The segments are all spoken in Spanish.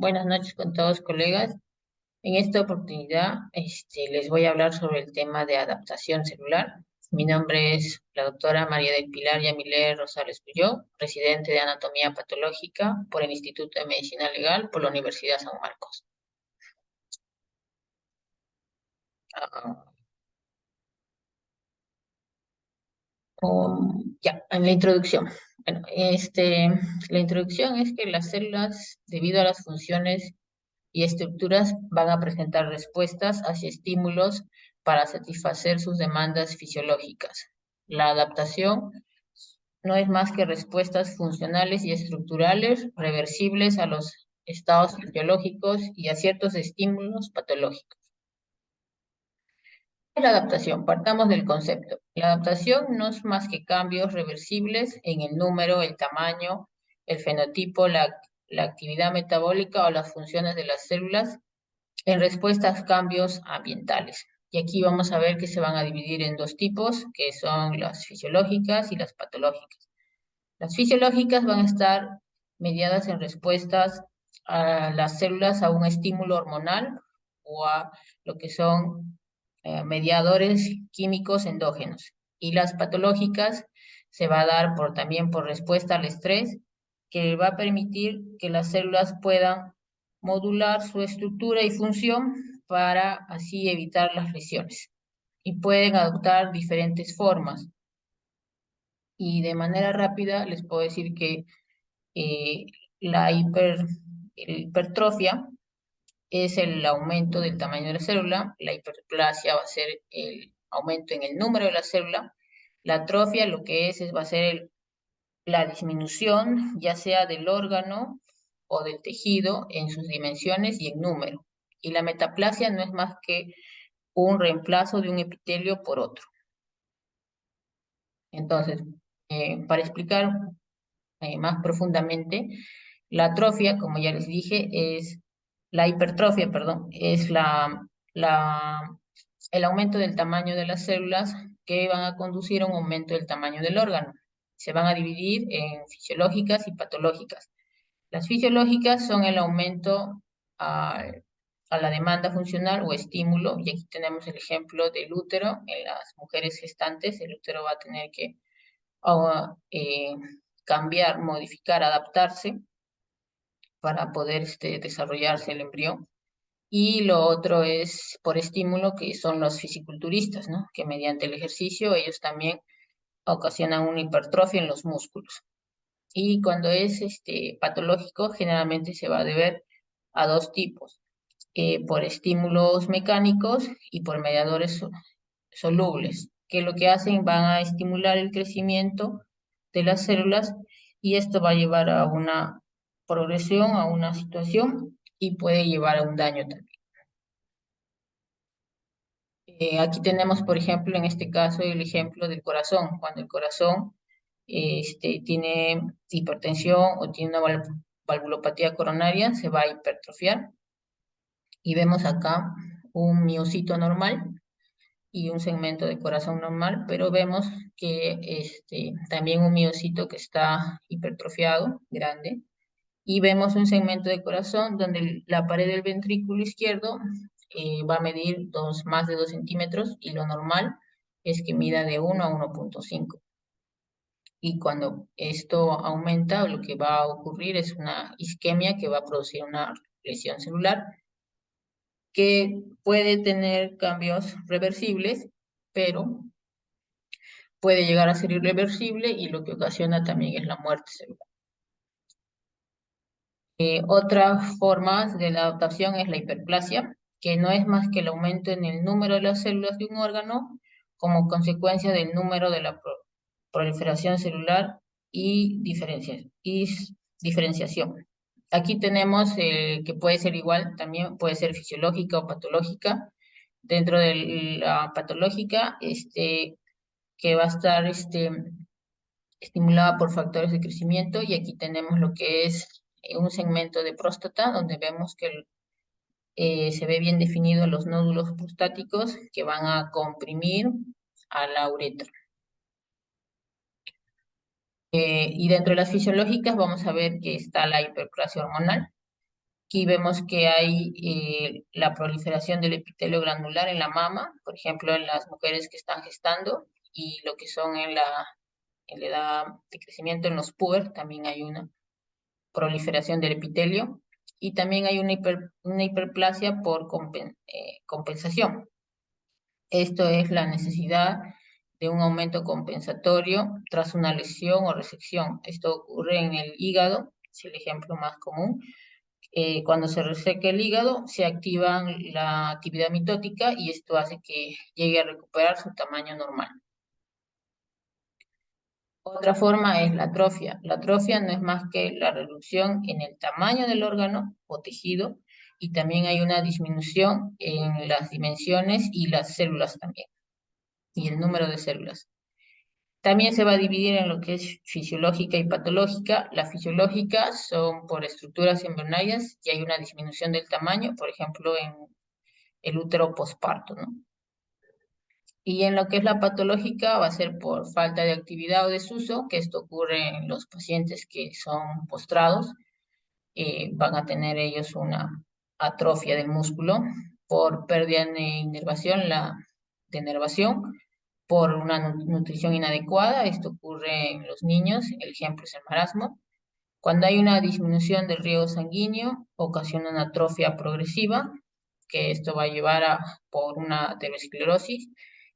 Buenas noches con todos, colegas. En esta oportunidad, les voy a hablar sobre el tema de adaptación celular. Mi nombre es la doctora María del Pilar Yamilé Rosales Puyó, residente de Anatomía Patológica por el Instituto de Medicina Legal por la Universidad San Marcos. Ah, ya, en la introducción. Bueno, la introducción es que las células, debido a las funciones y estructuras, van a presentar respuestas hacia estímulos para satisfacer sus demandas fisiológicas. La adaptación no es más que respuestas funcionales y estructurales reversibles a los estados fisiológicos y a ciertos estímulos patológicos. La adaptación, partamos del concepto. La adaptación no es más que cambios reversibles en el número, el tamaño, el fenotipo, la actividad metabólica o las funciones de las células en respuesta a cambios ambientales. Y aquí vamos a ver que se van a dividir en dos tipos, que son las fisiológicas y las patológicas. Las fisiológicas van a estar mediadas en respuestas a las células a un estímulo hormonal o a lo que son mediadores químicos endógenos. Y las patológicas se va a dar también por respuesta al estrés, que va a permitir que las células puedan modular su estructura y función para así evitar las lesiones. Y pueden adoptar diferentes formas. Y de manera rápida les puedo decir que eh, la hipertrofia es el aumento del tamaño de la célula, la hiperplasia va a ser el aumento en el número de la célula, la atrofia lo que va a ser la disminución ya sea del órgano o del tejido en sus dimensiones y en número. Y la metaplasia no es más que un reemplazo de un epitelio por otro. Entonces, para explicar más profundamente, la atrofia, como ya les dije, es la hipertrofia, perdón, es la, el aumento del tamaño de las células que van a conducir a un aumento del tamaño del órgano. Se van a dividir en fisiológicas y patológicas. Las fisiológicas son el aumento a la demanda funcional o estímulo, y aquí tenemos el ejemplo del útero. En las mujeres gestantes, el útero va a tener que eh, cambiar, modificar, adaptarse para poder desarrollarse el embrión. Y lo otro es por estímulo, que son los fisiculturistas, ¿no? Que mediante el ejercicio ellos también ocasionan una hipertrofia en los músculos. Y cuando es patológico, generalmente se va a deber a dos tipos, por estímulos mecánicos y por mediadores solubles, que lo que hacen van a estimular el crecimiento de las células, y esto va a llevar a una progresión, a una situación, y puede llevar a un daño también. Aquí tenemos, por ejemplo, en este caso, el ejemplo del corazón. Cuando el corazón tiene hipertensión o tiene una valvulopatía coronaria, se va a hipertrofiar. Y vemos acá un miocito normal y un segmento de corazón normal, pero vemos que también un miocito que está hipertrofiado, grande, y vemos un segmento de corazón donde la pared del ventrículo izquierdo va a medir más de 2 centímetros, y lo normal es que mida de 1 a 1,5. Y cuando esto aumenta, lo que va a ocurrir es una isquemia que va a producir una lesión celular que puede tener cambios reversibles, pero puede llegar a ser irreversible, y lo que ocasiona también es la muerte celular. Otra forma de la adaptación es la hiperplasia, que no es más que el aumento en el número de las células de un órgano como consecuencia del número de la proliferación celular y diferenciación. Aquí tenemos que puede ser igual, también puede ser fisiológica o patológica. Dentro de la patológica, que va a estar estimulada por factores de crecimiento, y aquí tenemos lo que es un segmento de próstata, donde vemos que se ve bien definido los nódulos prostáticos que van a comprimir a la uretra. Y dentro de las fisiológicas vamos a ver que está la hiperplasia hormonal, Aquí vemos que hay la proliferación del epitelio granular en la mama, por ejemplo, en las mujeres que están gestando, y lo que son en la edad de crecimiento en los puber, también hay una proliferación del epitelio, y también hay una hiperplasia por compensación. Esto es la necesidad de un aumento compensatorio tras una lesión o resección. Esto ocurre en el hígado, es el ejemplo más común. Cuando se reseca el hígado, se activa la actividad mitótica y esto hace que llegue a recuperar su tamaño normal. Otra forma es la atrofia. La atrofia no es más que la reducción en el tamaño del órgano o tejido, y también hay una disminución en las dimensiones y las células también, y el número de células. También se va a dividir en lo que es fisiológica y patológica. La fisiológica son por estructuras embrionarias y hay una disminución del tamaño, por ejemplo, en el útero posparto, ¿no? Y en lo que es la patológica va a ser por falta de actividad o desuso, que esto ocurre en los pacientes que son postrados. Van a tener ellos una atrofia del músculo por pérdida de inervación, la denervación, por una nutrición inadecuada. Esto ocurre en los niños, el ejemplo es el marasmo. Cuando hay una disminución del riego sanguíneo, ocasiona una atrofia progresiva, que esto va a llevar por una aterosclerosis,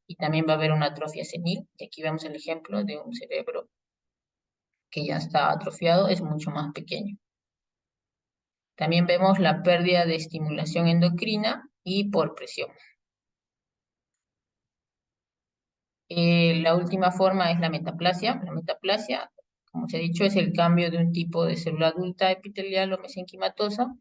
y también va a haber una atrofia senil. Y aquí vemos el ejemplo de un cerebro que ya está atrofiado, es mucho más pequeño. También vemos la pérdida de estimulación endocrina y por presión. La última forma es la metaplasia. La metaplasia, como se ha dicho, es el cambio de un tipo de célula adulta epitelial o mesenquimatosa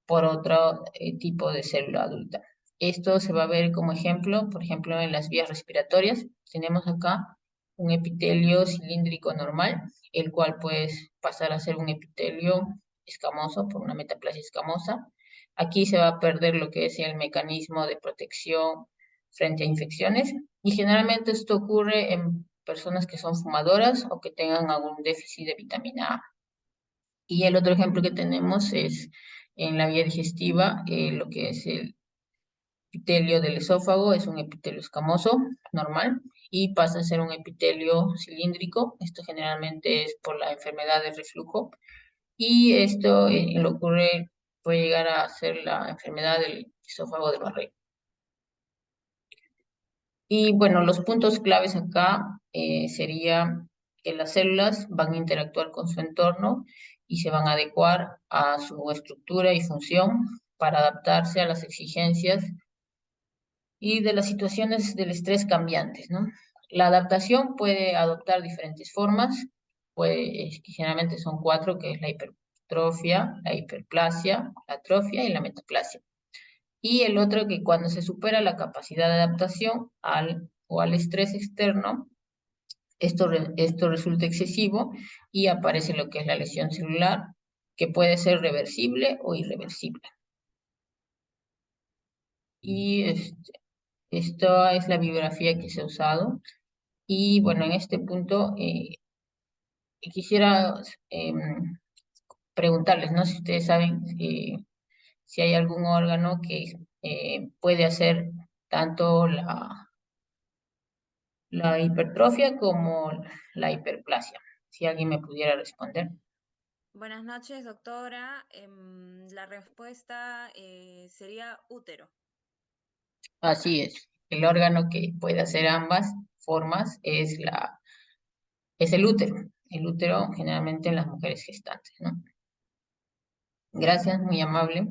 por otro tipo de célula adulta. Esto se va a ver como ejemplo, por ejemplo, en las vías respiratorias. Tenemos acá un epitelio cilíndrico normal, el cual puede pasar a ser un epitelio escamoso por una metaplasia escamosa. Aquí se va a perder lo que es el mecanismo de protección frente a infecciones, y generalmente esto ocurre en personas que son fumadoras o que tengan algún déficit de vitamina A. Y el otro ejemplo que tenemos es en la vía digestiva, lo que es el epitelio del esófago, es un epitelio escamoso normal y pasa a ser un epitelio cilíndrico. Esto generalmente es por la enfermedad de reflujo, y esto lo ocurre, puede llegar a ser la enfermedad del esófago de Barré. Y bueno, los puntos claves acá sería que las células van a interactuar con su entorno y se van a adecuar a su estructura y función para adaptarse a las exigencias y de las situaciones del estrés cambiantes, ¿no? La adaptación puede adoptar diferentes formas, que generalmente son cuatro, que es la hipertrofia, la hiperplasia, la atrofia y la metaplasia. Y el otro, que cuando se supera la capacidad de adaptación al estrés externo, esto resulta excesivo y aparece lo que es la lesión celular, que puede ser reversible o irreversible. Y esta es la bibliografía que se ha usado. Y bueno, en este punto quisiera preguntarles, ¿no? Si ustedes saben si hay algún órgano que puede hacer tanto la hipertrofia como la hiperplasia. Si alguien me pudiera responder. Buenas noches, doctora. La respuesta sería útero. Así es. El órgano que puede hacer ambas formas es el útero. El útero generalmente en las mujeres gestantes, ¿no? Gracias, muy amable.